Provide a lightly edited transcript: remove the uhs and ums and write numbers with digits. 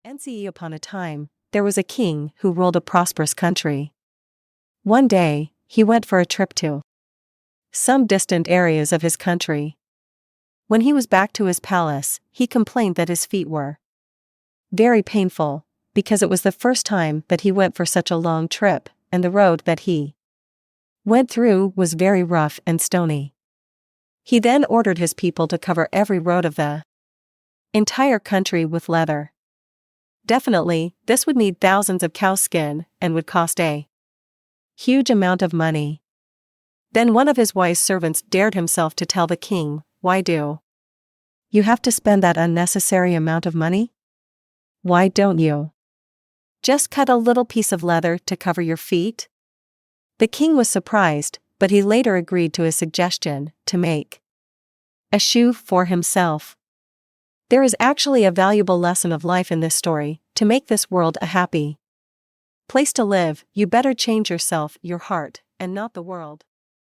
NCE Upon a time, there was a king who ruled a prosperous country. One day, he went for a trip to some distant areas of his country. When he was back to his palace, he complained that his feet were very painful, because it was the first time that he went for such a long trip, and the road that he went through was very rough and stony. He then ordered his people to cover every road of the entire country with leather. Definitely, this would need thousands of cow skin and would cost a huge amount of money. Then one of his wise servants dared himself to tell the king, "Why do you have to spend that unnecessary amount of money? Why don't you just cut a little piece of leather to cover your feet?" The king was surprised, but he later agreed to his suggestion to make a shoe for himself. There is actually a valuable lesson of life in this story. To make this world a happy place to live, you better change yourself, your heart, and not the world.